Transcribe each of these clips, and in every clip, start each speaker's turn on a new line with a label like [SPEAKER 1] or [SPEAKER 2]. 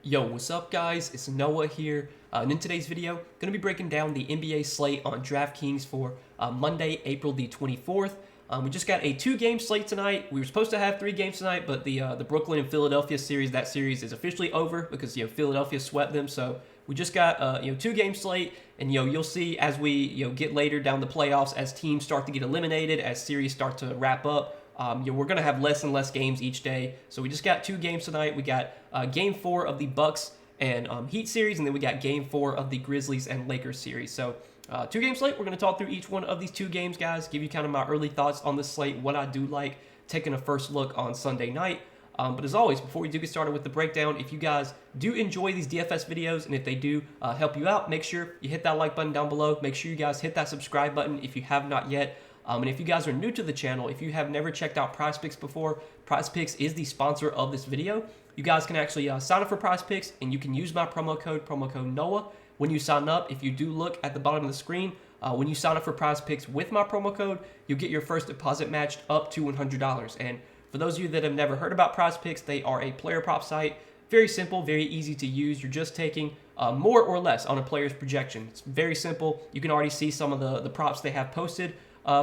[SPEAKER 1] Yo, what's up guys? It's Noah here, and in today's video, going to be breaking down the NBA slate on Draftkings for Monday, April the 24th. We just got a 2-game slate tonight. We were supposed to have 3 games tonight, but the Brooklyn and Philadelphia series, that series is officially over because Philadelphia swept them. So we just got 2-game slate, and you'll see as we get later down the playoffs, as teams start to get eliminated, as series start to wrap up. We're going to have less and less games each day. So we just got 2 games tonight. We got Game 4 of the Bucks and Heat series, and then we got Game 4 of the Grizzlies and Lakers series. So 2-game slate. We're going to talk through each one of these 2 games, guys, give you kind of my early thoughts on this slate, what I do like, taking a first look on Sunday night. But as always, before we do get started with the breakdown, if you guys do enjoy these DFS videos, and if they do help you out, make sure you hit that like button down below. Make sure you guys hit that subscribe button if you have not yet. And if you guys are new to the channel, if you have never checked out PrizePicks before, PrizePicks is the sponsor of this video. You guys can actually sign up for PrizePicks, and you can use my promo code Noah, when you sign up. If you do look at the bottom of the screen, when you sign up for PrizePicks with my promo code, you'll get your first deposit matched up to $100. And for those of you that have never heard about PrizePicks, they are a player prop site. Very simple, very easy to use. You're just taking more or less on a player's projection. It's very simple. You can already see some of the props they have posted.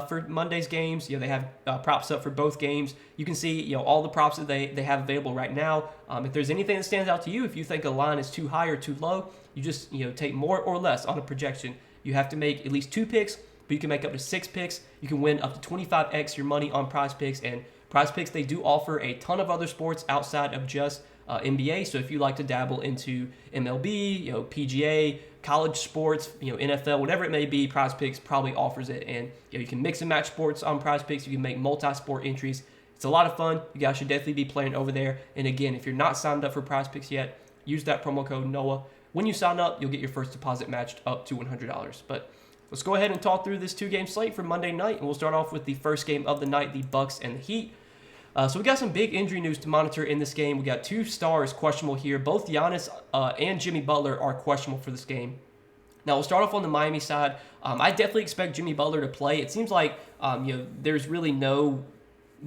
[SPEAKER 1] For Monday's games, they have props up for both games. You can see, all the props that they have available right now. If there's anything that stands out to you, if you think a line is too high or too low, you just, take more or less on a projection. You have to make at least 2 picks, but you can make up to 6 picks. You can win up to 25x your money on PrizePicks. And PrizePicks, they do offer a ton of other sports outside of just NBA. So if you like to dabble into MLB, PGA, college sports, NFL, whatever it may be, PrizePicks probably offers it. And you can mix and match sports on PrizePicks. You can make multi-sport entries. It's a lot of fun. You guys should definitely be playing over there. And again, if you're not signed up for PrizePicks yet, use that promo code Noah. When you sign up, you'll get your first deposit matched up to $100. But let's go ahead and talk through this 2-game slate for Monday night, and we'll start off with the first game of the night, the Bucks and the Heat. So we got some big injury news to monitor in this game. We got 2 stars questionable here. Both Giannis and Jimmy Butler are questionable for this game. Now, we'll start off on the Miami side. I definitely expect Jimmy Butler to play. It seems like there's really no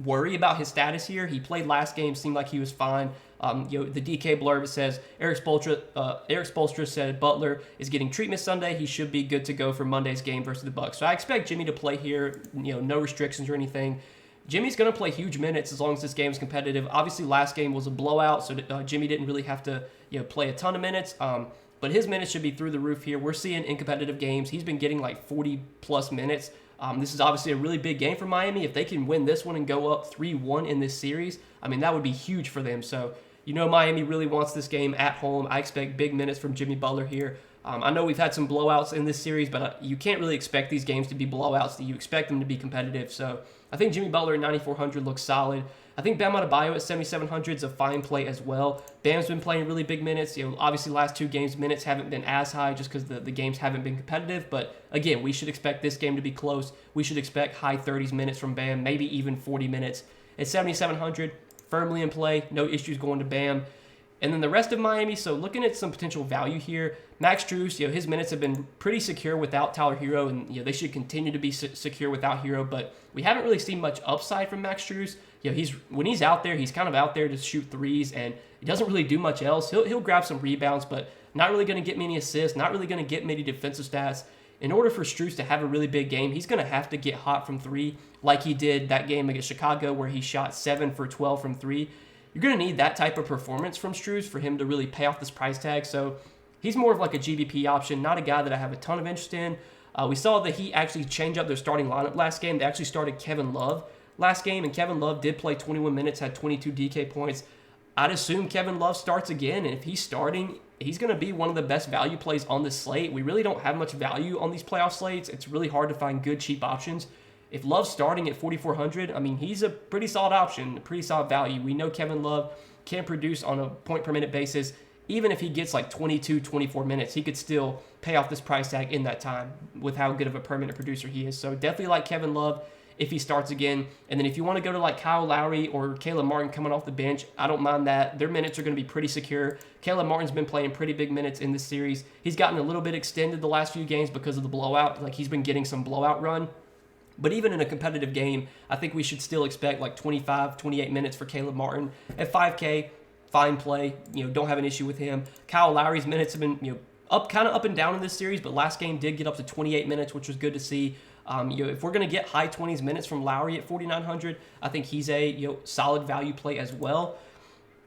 [SPEAKER 1] worry about his status here. He played last game, seemed like he was fine. The DK blurb says Eric Spoelstra said Butler is getting treatment Sunday. He should be good to go for Monday's game versus the Bucks. So I expect Jimmy to play here. No restrictions or anything. Jimmy's going to play huge minutes as long as this game is competitive. Obviously, last game was a blowout, so Jimmy didn't really have to play a ton of minutes. But his minutes should be through the roof here. We're seeing in competitive games, he's been getting like 40-plus minutes. This is obviously a really big game for Miami. If they can win this one and go up 3-1 in this series, that would be huge for them. So, Miami really wants this game at home. I expect big minutes from Jimmy Butler here. I know we've had some blowouts in this series, but you can't really expect these games to be blowouts. You expect them to be competitive. So I think Jimmy Butler at 9,400 looks solid. I think Bam Adebayo at 7,700 is a fine play as well. Bam's been playing really big minutes. Obviously last 2 games, minutes haven't been as high just because the games haven't been competitive. But again, we should expect this game to be close. We should expect high 30s minutes from Bam, maybe even 40 minutes. At 7,700, firmly in play. No issues going to Bam. And then the rest of Miami, so looking at some potential value here, Max Strus, his minutes have been pretty secure without Tyler Hero, and they should continue to be secure without Hero, but we haven't really seen much upside from Max Strus. When he's out there, he's kind of out there to shoot threes, and he doesn't really do much else. He'll grab some rebounds, but not really going to get many assists, not really going to get many defensive stats. In order for Strus to have a really big game, he's going to have to get hot from 3, like he did that game against Chicago where he shot 7 for 12 from 3. You're going to need that type of performance from Strus for him to really pay off this price tag. So he's more of like a GBP option, not a guy that I have a ton of interest in. We saw that he actually changed up their starting lineup last game. They actually started Kevin Love last game, and Kevin Love did play 21 minutes, had 22 DK points. I'd assume Kevin Love starts again, and if he's starting, he's going to be one of the best value plays on this slate. We really don't have much value on these playoff slates. It's really hard to find good, cheap options. If Love's starting at 4,400, he's a pretty solid option, a pretty solid value. We know Kevin Love can produce on a point-per-minute basis. Even if he gets like 22, 24 minutes, he could still pay off this price tag in that time with how good of a per-minute producer he is. So definitely like Kevin Love if he starts again. And then if you want to go to like Kyle Lowry or Caleb Martin coming off the bench, I don't mind that. Their minutes are going to be pretty secure. Caleb Martin's been playing pretty big minutes in this series. He's gotten a little bit extended the last few games because of the blowout. Like he's been getting some blowout run. But even in a competitive game, I think we should still expect like 25, 28 minutes for Caleb Martin. At 5K, fine play. Don't have an issue with him. Kyle Lowry's minutes have been kind of up and down in this series, but last game did get up to 28 minutes, which was good to see. If we're going to get high 20s minutes from Lowry at 4,900, I think he's a solid value play as well.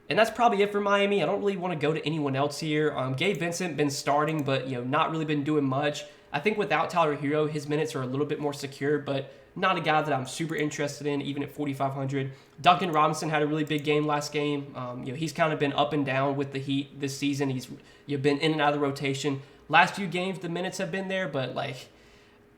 [SPEAKER 1] And that's probably it for Miami. I don't really want to go to anyone else here. Gabe Vincent been starting, but not really been doing much. I think without Tyler Hero, his minutes are a little bit more secure, but not a guy that I'm super interested in, even at 4,500. Duncan Robinson had a really big game last game. He's kind of been up and down with the Heat this season. He's been in and out of the rotation. Last few games, the minutes have been there, but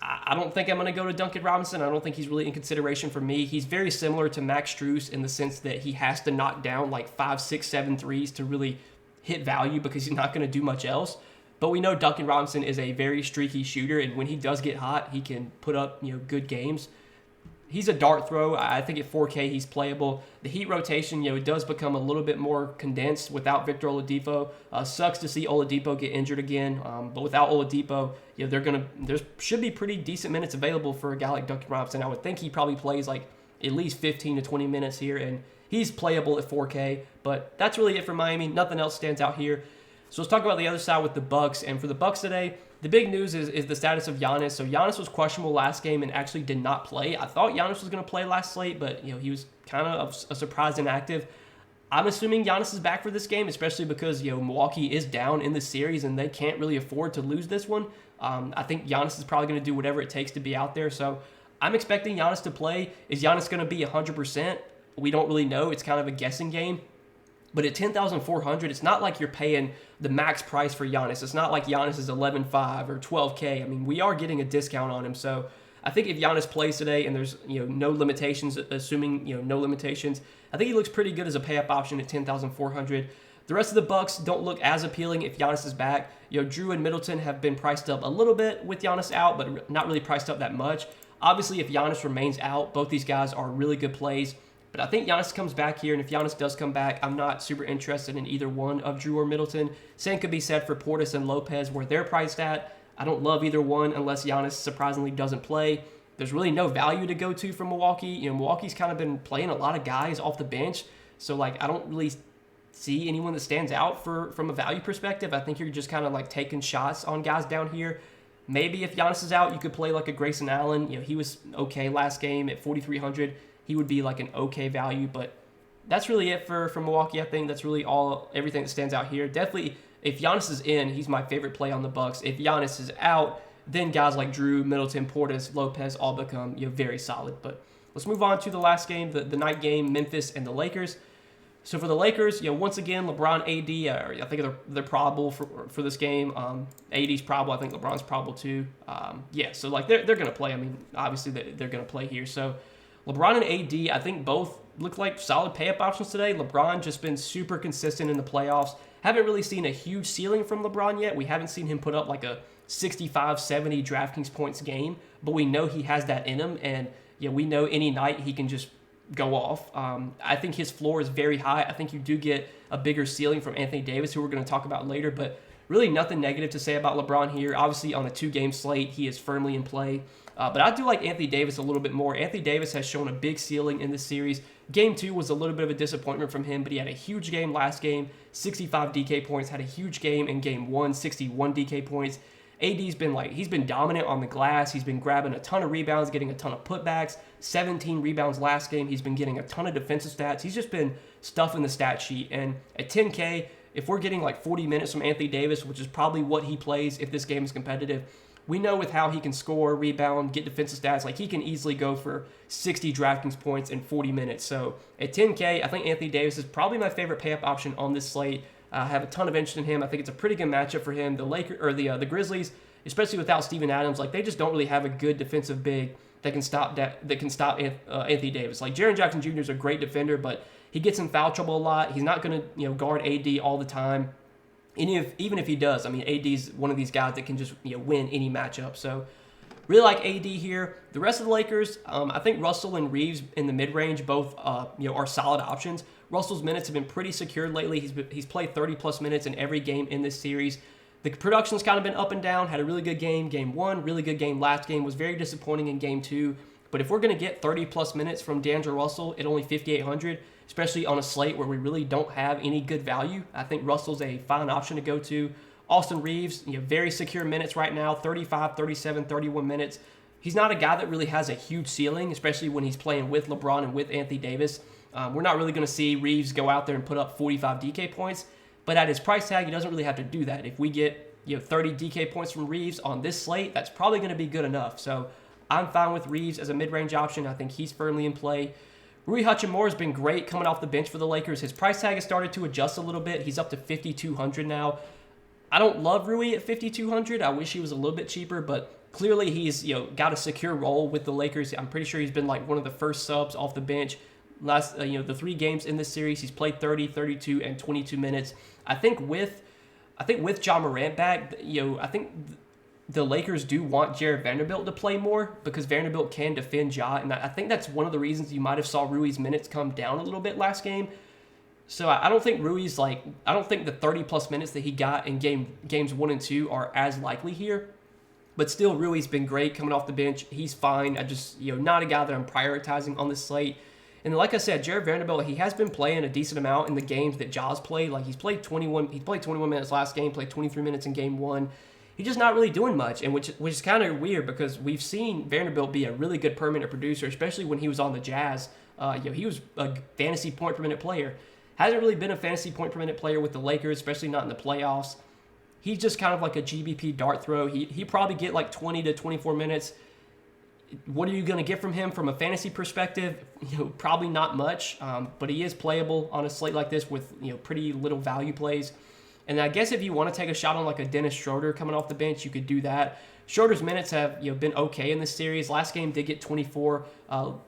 [SPEAKER 1] I don't think I'm going to go to Duncan Robinson. I don't think he's really in consideration for me. He's very similar to Max Strus in the sense that he has to knock down 5, 6, 7 threes to really hit value because he's not going to do much else. But we know Duncan Robinson is a very streaky shooter, and when he does get hot, he can put up good games. He's a dart throw. I think at 4K he's playable. The Heat rotation, it does become a little bit more condensed without Victor Oladipo. Sucks to see Oladipo get injured again, but without Oladipo, there should be pretty decent minutes available for a guy like Duncan Robinson. I would think he probably plays at least 15 to 20 minutes here, and he's playable at 4K. But that's really it for Miami. Nothing else stands out here. So let's talk about the other side with the Bucks. And for the Bucks today, the big news is the status of Giannis. So Giannis was questionable last game and actually did not play. I thought Giannis was going to play last slate, but he was kind of a surprise inactive. I'm assuming Giannis is back for this game, especially because Milwaukee is down in the series and they can't really afford to lose this one. I think Giannis is probably going to do whatever it takes to be out there. So I'm expecting Giannis to play. Is Giannis going to be 100%? We don't really know. It's kind of a guessing game. But at 10,400, it's not like you're paying the max price for Giannis. It's not like Giannis is 11.5 or 12K. I mean, we are getting a discount on him. So I think if Giannis plays today and there's no limitations, assuming no limitations, I think he looks pretty good as a pay-up option at 10,400. The rest of the Bucks don't look as appealing if Giannis is back. Drew and Middleton have been priced up a little bit with Giannis out, but not really priced up that much. Obviously, if Giannis remains out, both these guys are really good plays. But I think Giannis comes back here, and if Giannis does come back, I'm not super interested in either one of Drew or Middleton. Same could be said for Portis and Lopez, where they're priced at. I don't love either one unless Giannis surprisingly doesn't play. There's really no value to go to from Milwaukee. Milwaukee's kind of been playing a lot of guys off the bench, so I don't really see anyone that stands out from a value perspective. I think you're just kind of taking shots on guys down here. Maybe if Giannis is out, you could play a Grayson Allen. He was okay last game at 4,300. He would be an okay value, but that's really it for Milwaukee. I think that's really everything that stands out here. Definitely, if Giannis is in, he's my favorite play on the Bucks. If Giannis is out, then guys like Drew, Middleton, Portis, Lopez all become very solid. But let's move on to the last game, the night game, Memphis and the Lakers. So for the Lakers, once again, LeBron, AD, I think they're probable for this game. AD's probable. I think LeBron's probable too. So they're going to play. I mean, obviously they're going to play here. So LeBron and AD, I think both look like solid pay-up options today. LeBron just been super consistent in the playoffs. Haven't really seen a huge ceiling from LeBron yet. We haven't seen him put up a 65, 70 DraftKings points game, but we know he has that in him, and we know any night he can just go off. I think his floor is very high. I think you do get a bigger ceiling from Anthony Davis, who we're going to talk about later, but really nothing negative to say about LeBron here. Obviously, on a 2-game slate, he is firmly in play. But I do like Anthony Davis a little bit more. Anthony Davis has shown a big ceiling in this series. Game 2 was a little bit of a disappointment from him, but he had a huge game last game, 65 DK points, had a huge game in Game 1, 61 DK points. AD's been he's been dominant on the glass. He's been grabbing a ton of rebounds, getting a ton of putbacks, 17 rebounds last game. He's been getting a ton of defensive stats. He's just been stuffing the stat sheet. And at 10K, if we're getting 40 minutes from Anthony Davis, which is probably what he plays if this game is competitive, we know with how he can score, rebound, get defensive stats, he can easily go for 60 DraftKings points in 40 minutes. So at 10K, I think Anthony Davis is probably my favorite pay-up option on this slate. I have a ton of interest in him. I think it's a pretty good matchup for him. The Grizzlies, especially without Steven Adams, they just don't really have a good defensive big that can stop Anthony Davis. Jaren Jackson Jr. is a great defender, but he gets in foul trouble a lot. He's not going to guard AD all the time. Even if he does, I mean, AD's one of these guys that can just win any matchup. So really like AD here. The rest of the Lakers, I think Russell and Reeves in the mid-range both are solid options. Russell's minutes have been pretty secure lately. He's played 30-plus minutes in every game in this series. The production's kind of been up and down. Had a really good game, Game 1, really good game last game. Was very disappointing in Game 2. But if we're going to get 30-plus minutes from D'Angelo Russell at only 5,800, especially on a slate where we really don't have any good value. I think Russell's a fine option to go to. Austin Reeves, very secure minutes right now, 35, 37, 31 minutes. He's not a guy that really has a huge ceiling, especially when he's playing with LeBron and with Anthony Davis. We're not really going to see Reeves go out there and put up 45 DK points, but at his price tag, he doesn't really have to do that. If we get 30 DK points from Reeves on this slate, that's probably going to be good enough. So I'm fine with Reeves as a mid-range option. I think he's firmly in play. Rui Hachimura has been great coming off the bench for the Lakers. His price tag has started to adjust a little bit. He's up to 5,200 now. I don't love Rui at 5,200. I wish he was a little bit cheaper, but clearly he's got a secure role with the Lakers. I'm pretty sure he's been like one of the first subs off the bench. Last the 3 games in this series, he's played 30, 32, and 22 minutes. I think with Ja Morant back, I think the Lakers do want Jared Vanderbilt to play more because Vanderbilt can defend Ja, and I think that's one of the reasons you might have saw Rui's minutes come down a little bit last game. So I don't think Rui's I don't think the 30-plus minutes that he got in games 1 and 2 are as likely here. But still, Rui's been great coming off the bench. He's fine. I just, not a guy that I'm prioritizing on this slate. And like I said, Jared Vanderbilt, he has been playing a decent amount in the games that Ja's played. Like he played 21 minutes last game, played 23 minutes in game 1. He's just not really doing much, and which is kind of weird because we've seen Vanderbilt be a really good per minute producer, especially when he was on the Jazz. He was a fantasy point per minute player. Hasn't really been a fantasy point per minute player with the Lakers, especially not in the playoffs. He's just kind of like a GBP dart throw. He probably get like 20 to 24 minutes. What are you going to get from him from a fantasy perspective? Probably not much, but he is playable on a slate like this with pretty little value plays. And I guess if you want to take a shot on like a Dennis Schroeder coming off the bench, you could do that. Schroeder's minutes have been okay in this series. Last game did get 24.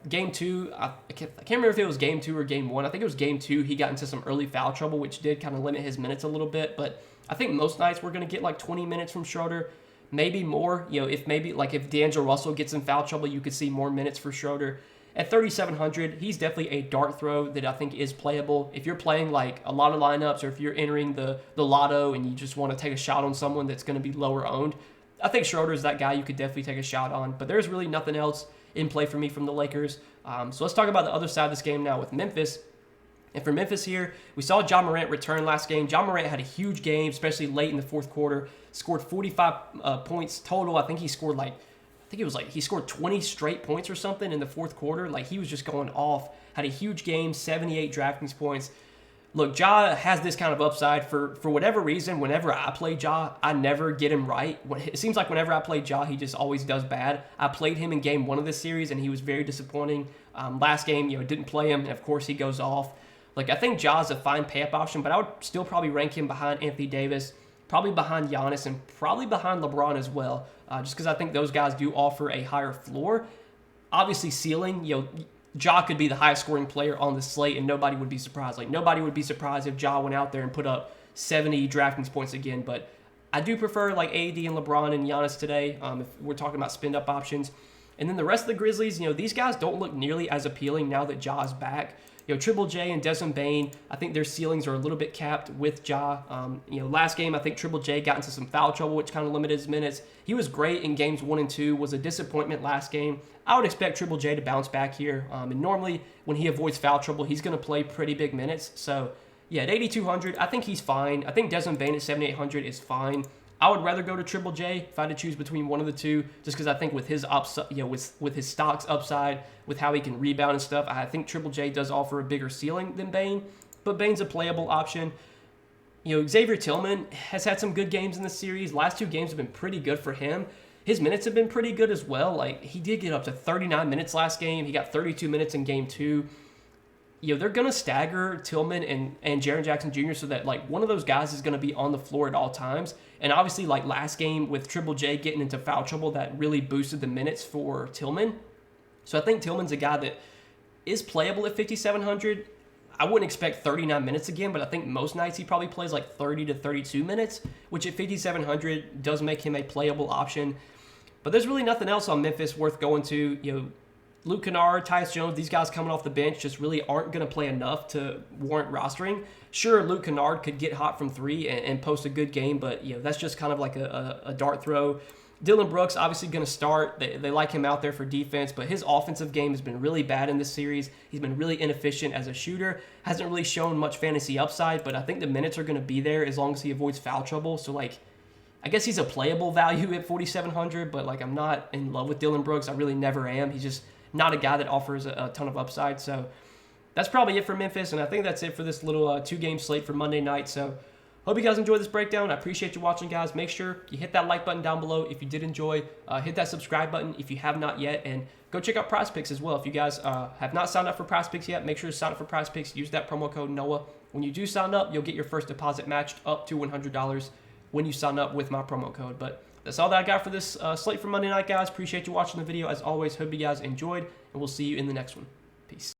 [SPEAKER 1] Game 2, I can't remember if it was game 2 or game 1. I think it was game 2. He got into some early foul trouble, which did kind of limit his minutes a little bit. But I think most nights we're going to get like 20 minutes from Schroeder, maybe more. If D'Angelo Russell gets in foul trouble, you could see more minutes for Schroeder. At 3,700, he's definitely a dart throw that I think is playable. If you're playing like a lot of lineups, or if you're entering the lotto and you just want to take a shot on someone that's going to be lower owned, I think Schroeder is that guy you could definitely take a shot on. But there's really nothing else in play for me from the Lakers. So let's talk about the other side of this game now with Memphis. And for Memphis here, we saw Ja Morant return last game. Ja Morant had a huge game, especially late in the fourth quarter. Scored 45 points total. I think he scored he scored 20 straight points or something in the fourth quarter. Like he was just going off. Had a huge game, 78 DraftKings points. Look, Ja has this kind of upside for whatever reason. Whenever I play Ja, I never get him right. It seems like whenever I play Ja, he just always does bad. I played him in game 1 of this series, and he was very disappointing. Last game, didn't play him, and of course he goes off. Like I think Ja's a fine pay-up option, but I would still probably rank him behind Anthony Davis, probably behind Giannis, and probably behind LeBron as well, just because I think those guys do offer a higher floor. Obviously, ceiling, Ja could be the highest scoring player on the slate, and nobody would be surprised. Like, nobody would be surprised if Ja went out there and put up 70 DraftKings points again. But I do prefer, like, AD and LeBron and Giannis today, if we're talking about spend-up options. And then the rest of the Grizzlies, these guys don't look nearly as appealing now that Ja is back. Triple J and Desmond Bane, I think their ceilings are a little bit capped with Ja. Last game, I think Triple J got into some foul trouble, which kind of limited his minutes. He was great in games 1 and 2, was a disappointment last game. I would expect Triple J to bounce back here. And normally, when he avoids foul trouble, he's going to play pretty big minutes. So, yeah, at 8,200, I think he's fine. I think Desmond Bane at 7,800 is fine. I would rather go to Triple J if I had to choose between one of the two, just because I think with his upside, with his stock's upside, with how he can rebound and stuff, I think Triple J does offer a bigger ceiling than Bane. But Bane's a playable option. Xavier Tillman has had some good games in this series. Last 2 games have been pretty good for him. His minutes have been pretty good as well. Like he did get up to 39 minutes last game. He got 32 minutes in game 2. They're going to stagger Tillman and Jaren Jackson Jr. so that, like, one of those guys is going to be on the floor at all times. And obviously, like, last game with Triple J getting into foul trouble, that really boosted the minutes for Tillman. So I think Tillman's a guy that is playable at 5,700. I wouldn't expect 39 minutes again, but I think most nights he probably plays like 30 to 32 minutes, which at 5,700 does make him a playable option. But there's really nothing else on Memphis worth going to. Luke Kennard, Tyus Jones, these guys coming off the bench just really aren't going to play enough to warrant rostering. Sure, Luke Kennard could get hot from 3 and post a good game, but that's just kind of like a dart throw. Dylan Brooks obviously going to start. They like him out there for defense, but his offensive game has been really bad in this series. He's been really inefficient as a shooter. Hasn't really shown much fantasy upside, but I think the minutes are going to be there as long as he avoids foul trouble. So, like, I guess he's a playable value at 4,700, but, like, I'm not in love with Dylan Brooks. I really never am. He's just not a guy that offers a ton of upside. So that's probably it for Memphis, and I think that's it for this little two-game slate for Monday night. So hope you guys enjoyed this breakdown. I appreciate you watching, guys. Make sure you hit that like button down below if you did enjoy. Hit that subscribe button if you have not yet. And go check out PrizePicks as well. If you guys have not signed up for PrizePicks yet, make sure to sign up for PrizePicks. Use that promo code NOAH. When you do sign up, you'll get your first deposit matched up to $100 when you sign up with my promo code. But that's all that I got for this slate for Monday night, guys. Appreciate you watching the video. As always, hope you guys enjoyed, and we'll see you in the next one. Peace.